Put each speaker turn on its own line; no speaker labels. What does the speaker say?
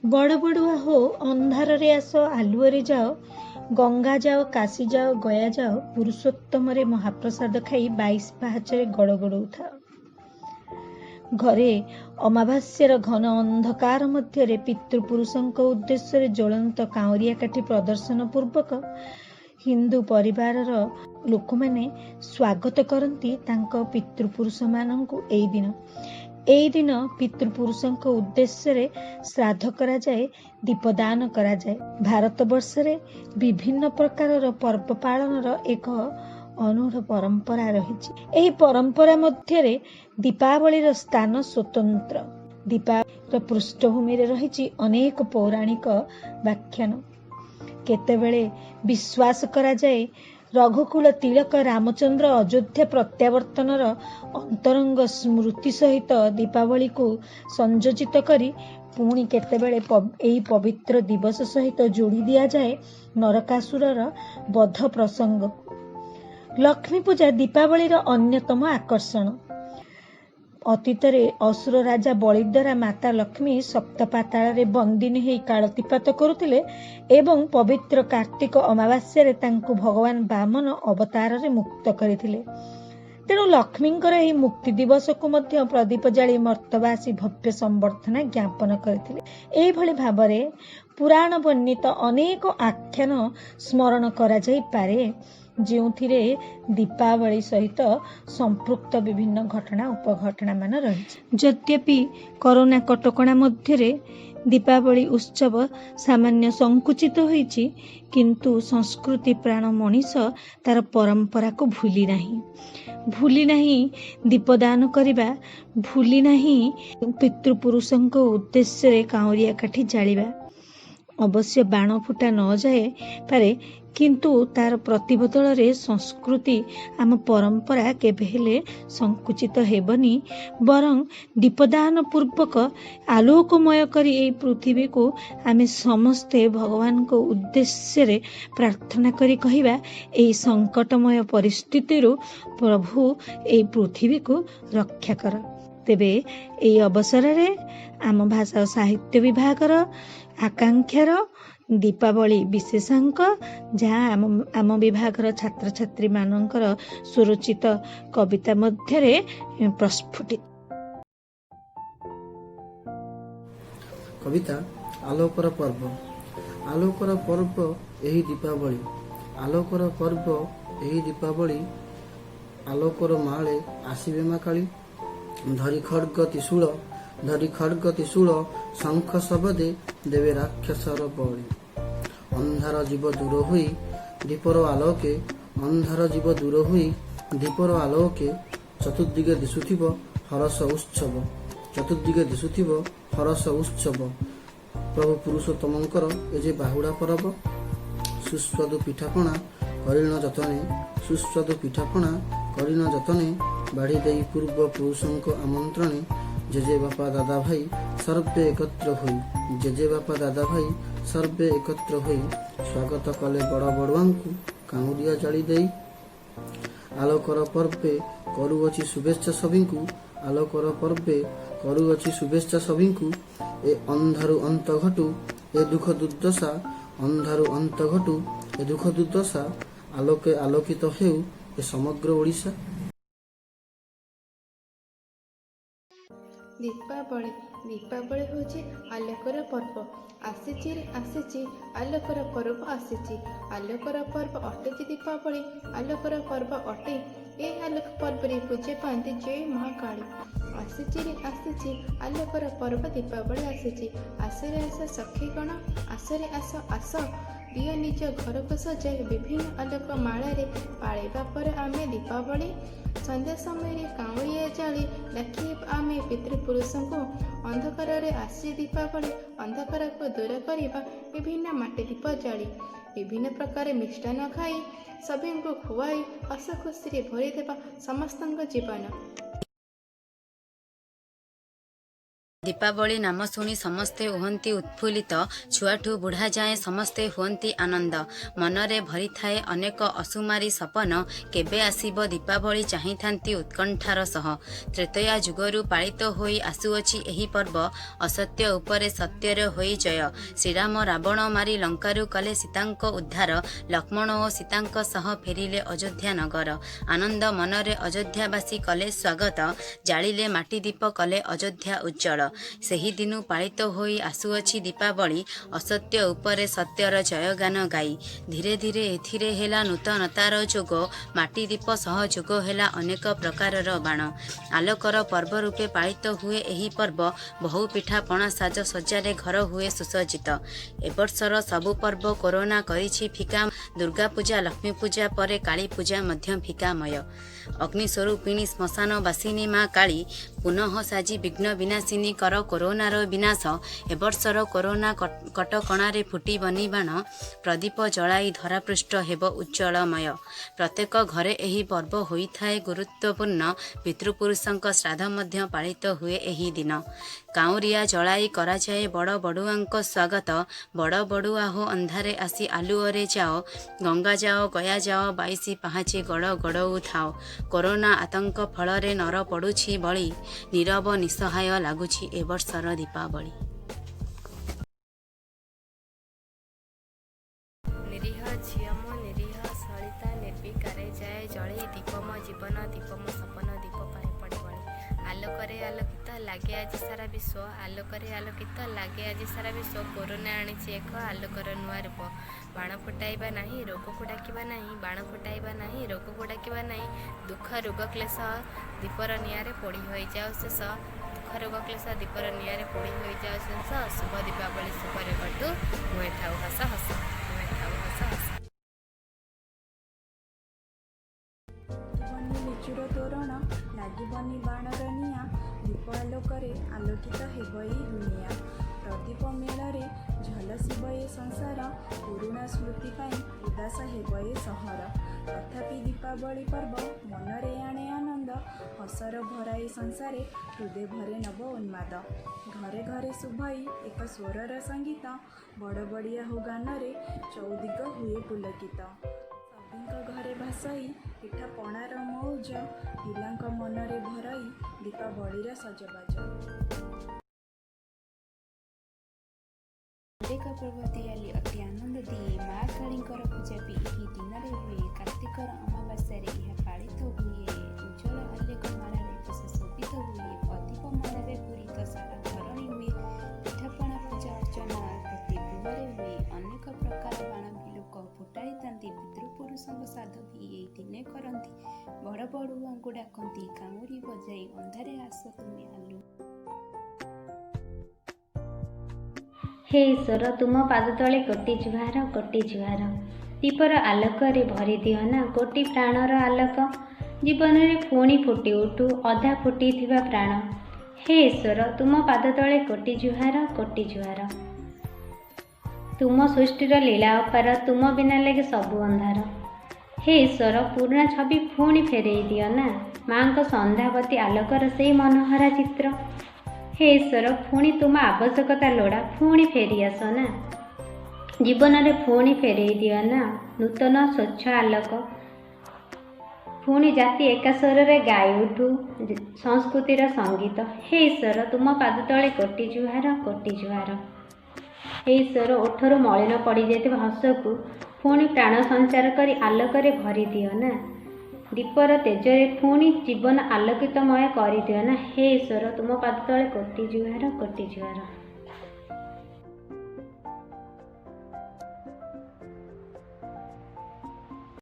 बड़ बड़ुआ हो अंधार रे आस आलुअरे जाओ, गंगा जाओ काशी जाओ गया जाओ, पुरुषोत्तम रे महाप्रसाद खाई 22 पाहाचरे गड़ गड़ाउथाओ। घरे अमावास्यर घन अंधकार मध्य पितृपुरुषों उद्देश्य ज्वलंत कांवरिया काठी प्रदर्शन पूर्वक हिंदू परिवार लोक मैंने स्वागत करती पितृपुरुष मानू। एई दिन पितृपुरुषों उद्देश्य श्राद्ध करा जाए, दीपदान करा जाए। भारत वर्ष रे विभिन्न प्रकार पर्व पालन एक अनूढ़ परंपरा रही। एही परंपरा मध्य दीपावली स्थान स्वतंत्र। दीपावली पृष्ठभूमि रही अनेक पौराणिक व्याख्यान। केतेबेले विश्वास करा जाए रघुकुल तिलक रामचंद्र अयोध्या प्रत्यावर्तनर अंतरंग स्मृति सहित दीपावली को संयोजित करी पुणी केतेबेले एही पवित्र दिवस सहित जोड़ी दिया जाए नरकासुरर वध प्रसंग। लक्ष्मी पूजा दीपावली अन्यतम आकर्षण। अतीत असुर राजा बलि द्वारा माता लक्ष्मी सप्तपाताल बंदिनी हो कालतीपात करुले एवं पवित्र कार्तिक अमावास्या तांको भगवान वामन अवतार रे मुक्त करथिले। तेणु लक्ष्मींकर एही मुक्ति दिवस को मध्य प्रदीप जाली मर्तबासी भव्य संबर्धना ज्ञापन करथिले। एही भली भाबरे पुराण वर्णित अनेक आख्यान स्मरण करा जाई पारे जोथिरे दीपावली सहित संपृक्त विभिन्न घटना उपघटना मान रही। यद्यपि कोरोना कटकणा मध्य दीपावली उत्सव सामान्य संकुचित होईछि, किंतु संस्कृति प्राण मनीष तार परंपरा को भूली नहीं दीपदान करिबा, भूली नहीं पितृपुरुषों उद्देश्य कांवरिया काठी जालिबा। अवश्य बाण फुटा न जाए पारे, किंतु तार प्रतिबदल रे संस्कृति आम परंपरा केबे हेले संकुचित हेबनी, बरं दीपदान पूर्वक आलोकमय करी ए पृथ्वी को आमे समस्ते भगवान को उद्देश्य रे प्रार्थना करी कहिबा, ए संकटमय परिस्थिति रो प्रभु ए पृथ्वी को रक्षा कर। तेबे ए अवसर रे आम भाषा साहित्य विभागर आकांक्षार दीपावली विशेषांक जहाँ आम विभागर छात्र छात्री मानकर सुरचित कविता मध्य प्रस्फुटित।
कविता आलोकर पर्व। आलोकर पर्व एही दीपावली, आलोकर पर्व एही दीपावली। आलोकर माळे आसिबे मा काली, धरी खड्ग त्रिशूल शंख शबदे देवे राक्षसर बळी। अंधार जीव दूर होई दीपर आलोके, अंधार जीव दूर होई दीपर आलोके। चतुर्दिगे दिशुथिब हरस उत्सव, चतुर्दिगे दिशुथिब हरस उत्सव। प्रभु पुरुषोत्तमंकर ए जे बाहुड़ा परब। सुस्वादु पिठापଣା करिण जतने, सुस्वादु पिठापଣା करिण जतने। बाढ़ी देई पूर्व पुरुषों आमंत्रणे। जेजे बापा दादा भाई सर्वे एकत्र होई, जेजे बापा दादा भाई सर्वे एकत्र होई। स्वागत कले बड़ बड़ुआंकु कांवरिया जाली देई। आलोकर पर्वे करुअछि शुभेच्छा सभिंकु, आलोकर पर्वे करुअछि शुभेच्छा सभिंकु। ए अंधारु अंत घटु ए दुख दुर्दशा, अंधारु अंत घटु ए दुख दुर्दशा। आलोके आलोकित हेउ ए समग्र ओडिशा।
दीपावली दीपावली होची आलोकर पर्व। आसीची आलोकर पर्व आसीची। आलोकर पर्व अटे दीपावली, आलोकर पर्व अटे। ए आलोक पर्व रे पूजे पाती जय महाकाली। आसीची आलोकर पर्व दीपावली आसीची। आसरे आस सखी गण, आसरे आस आस दियो निज घर को सजाई। विभिन्न आलोक मालारे पाळिबा पर आमे दीपावली। संध्या समय कांवरिया जाली डाकी आमे पितृपुरुषों को। अंधकार रे आसी दीपावली, अंधकार को दूर करवा विभिन्न माटी दीप जाली। विभिन्न प्रकार मिष्टान खाई सभी को खुआई हस खुशी भरी देवा समस्त जीवन।
दीपावली नाम शुणी समस्ते हुअन्ति उत्फुल्लित छुआठू बुढ़ा जाए समस्ते हुअन्ति आनंद मनरे भरी थाए अनेक असुमारी सपन केबे आसिब दीपावली चाहिथान्ति उत्कंठार सह त्रेतया जुगरु पालित होई आसुअछि एही पर्व असत्य उपरे सत्यर होई जय श्रीराम रावण मारी लंकारु कले सीतांक उद्धार लक्ष्मण और सीतांक सह फेरिले अयोध्या नगर आनंद मनरे अयोध्यावासी कले स्वागत जालिले माटी दीप कले अयोध्या उज्जवल ସେହି ଦିନୁ ପାଳିତ ହୋଇ ଆସୁଅଛି ଦୀପାବଳି ଅସତ୍ୟ ଉପରେ ସତ୍ୟର ଜୟଗାନ ଗାଇ ଧୀରେ ଧୀରେ ଏଥିରେ ହେଲା ନୂତନତାର ଯୋଗ ମାଟି ଦୀପ ସହ ଯୋଗ ହେଲା ଅନେକ ପ୍ରକାରର ବାଣ ଆଲୋକର ପର୍ବ ରୂପେ ପାଳିତ ହୁଏ ଏହି ପର୍ବ ବହୁ ପିଠାପଣା ସାଜସଜ୍ଜାରେ ଘର ହୁଏ ସୁସଜ୍ଜିତ ଏବର୍ଷର ସବୁ ପର୍ବ କରୋନା କରିଛି ଫିକା ଦୁର୍ଗା ପୂଜା ଲକ୍ଷ୍ମୀ ପୂଜା ପରେ କାଳୀ ପୂଜା ମଧ୍ୟ ଫିକାମୟ ଅଗ୍ନି ସ୍ୱରୂପିଣୀ ଶ୍ମଶାନ ବାସିନୀ ମା କାଳୀ ପୁନଃ ସାଜି ବିଘ୍ନ ବିନାଶିନୀ କର କରୋନାର ବିନାଶ ଏବର୍ଷର କରୋନା କଟକଣାରେ ଫୁଟିବନି ବାଣ ପ୍ରଦୀପ ଜଳାଇ ଧରାପୃଷ୍ଠ ହେବ ଉଜ୍ଜଳମୟ ପ୍ରତ୍ୟେକ ଘରେ ଏହି ପର୍ବ ହୋଇଥାଏ ଗୁରୁତ୍ୱପୂର୍ଣ୍ଣ ପିତୃପୁରୁଷଙ୍କ ଶ୍ରାଦ୍ଧ ମଧ୍ୟ ପାଳିତ ହୁଏ ଏହି ଦିନ କାଉଁରିଆ ଜଳାଇ କରାଯାଏ ବଡ଼ ବଡ଼ୁଆଙ୍କ ସ୍ୱାଗତ ବଡ଼ ବଡ଼ୁଆ ହୋ ଅନ୍ଧାରେ ଆସି ଆଲୁଅରେ ଯାଅ ଗଙ୍ଗା ଯାଅ ଗୟା ଯାଅ 22 ପାହାଚେ ଗଡ଼ ଗଡ଼ଉଥାଅ କରୋନା ଆତଙ୍କ ଫଳରେ ନର ପଡ଼ୁଛି ବଳି ନୀରବ ନିଃସହାୟ ଲାଗୁଛି ଏ ବର୍ଷର ଦୀପାବଳି
ନିରୀହ ଝିଅ ମୋ ନିରୀହ ସଳିତା ନିର୍ବିକାରେ ଯାଏ ଜଳେଇ ଦୀପ ମୋ ଜୀବନ ଦୀପ ମୋ ସପନ ଦୀପ ପାଇଁ ପଡ଼ିବଣି ଆଲୋକରେ ଆଲୋକିତ ଲାଗେ ଆଜି ସାରା ବିଶ୍ୱ ଆଲୋକରେ ଆଲୋକିତ ଲାଗେ ଆଜି ସାରା ବିଶ୍ୱ କରୋନା ଆଣିଛି ଏକ ଆଲୋକର ନୂଆ ରୂପ ବାଣ ଫୁଟାଇବା ନାହିଁ ରୋଗକୁ ଡାକିବା ନାହିଁ ବାଣ ଫୁଟାଇବା ନାହିଁ ରୋଗକୁ ଡାକିବା ନାହିଁ ଦୁଃଖ ରୋଗ କ୍ଲେଶ ଦୀପର ନିଆଁରେ ପୋଡ଼ି ହୋଇଯାଉ ଶେଷ ଦୁଃଖ ରୋଗ କ୍ଲେଶ ଦୀପର ନିଆଁରେ ପୋଡ଼ି ହୋଇଯାଉ ଶେଷ ଶୁଭ ଦୀପାବଳି ଶୁଭରେ କଟୁ ନୁହେଁ ଥାଉ ହସ ହସ ନୁହେଁ ଥାଉ ହସ ହସ
ଲିଚୁର ତୋରଣ ଲାଗିବନି ବାଣର ନିଆଁ ଦୀପ ଆଲୋକରେ ଆଲୋକିତ ହେବ ଏହି ଦୁନିଆ ପ୍ରଦୀପ ମେଳରେ ଝଲସିବ ଏ ସଂସାର ପୁରୁଣା ସ୍ମୃତି ପାଇଁ ଉଦାସ ହେବ ଏ ସହର ତଥାପି ଦୀପାବଳି ପର୍ବ ମନରେ ଆଣେ ଆନନ୍ଦ ହସର ଭରା ଏ ସଂସାରେ ହୃଦୟ ଭରେ ନବ ଉନ୍ମାଦ ଘରେ ଘରେ ଶୁଭଇ ଏକ ସ୍ୱରର ସଙ୍ଗୀତ ବଡ଼ ବଡ଼ିଆ ହୋ ଗାନରେ ଚୌଦିଗ ହୁଏ ପୁଲକିତ ସଭିଙ୍କ ଘରେ ଭାସଇ ପିଠା ପଣାର ମଉଜ ପିଲାଙ୍କ ମନରେ ଭରଇ ଦୀପାବଳିର ସଜବାଜ
ଅନେକ ପର୍ବ ଦିଆଲି ଅତି ଆନନ୍ଦ ଦିଏ ମା କାଳୀଙ୍କର ପୂଜା ବି ଏହି ଦିନରେ ହୁଏ କାର୍ତ୍ତିକର ଅମାବାସ୍ୟାରେ ଏହା ପାଳିତ ହୁଏ ଉଜ୍ଜଳ ଆଲୋକ ମାଳାରେ ଶୋଭିତ ହୁଏ ପ୍ରଦୀପ ମାଳାରେ ପୂରିତ ସାରା ଧରଣୀ ହୁଏ ପିଠାପଣା ପୂଜା ଅର୍ଚ୍ଚନା ପ୍ରତି ଗୃହରେ ହୁଏ ଅନେକ ପ୍ରକାର ବାଣ ବି ଲୋକ ଫୁଟାଇଥାନ୍ତି ପିତୃପୁରୁଷଙ୍କ ଶ୍ରାଦ୍ଧ ବି ଏଇ ଦିନେ କରନ୍ତି ବଡ଼ ବଡ଼ୁଆଙ୍କୁ ଡାକନ୍ତି କାଉଁରୀ ବଜାଇ ଅନ୍ଧାରେ ଆସ ତୁମେ ଆଲୁ
हे ईश्वर तुम पाद तले कोटि जुहार दीपर आलोकरे भरी दियो ना कोटि प्राणर आलोक जीवन में पुणी फुटी उठू अधा फुटी थिबा प्राण हे ईश्वर तुम पाद तले कोटि जुहार तुम सृष्टिर लीला अपार तुम बिना लगे सबु अंधार हे ईश्वर पुराणा छवि पुणी फेरई दियो ना माँ को संध्यावती आलोकर से मनोहरा चित्र हे ईश्वर पुणी तुम आवश्यकता लोड़ा पुणी फेरी आस ना जीवन में पुणी फेरई दियो ना नूतन स्वच्छ आलोक पुणी जाति एका स्वर रे गाई उठू संस्कृतिर संगीत हे ईश्वर तुम पाद तले कोटि जुहार हे ईश्वर ओठरू मलिन पड़ जाइथिबा हसकू पुणी प्राण संचार करी आलोकरे भरी दियो ना दीपर तेजरे पुणी जीवन आलोकितमय कर दियो ना हे ईश्वर तुम पाद तले कोटि जुहार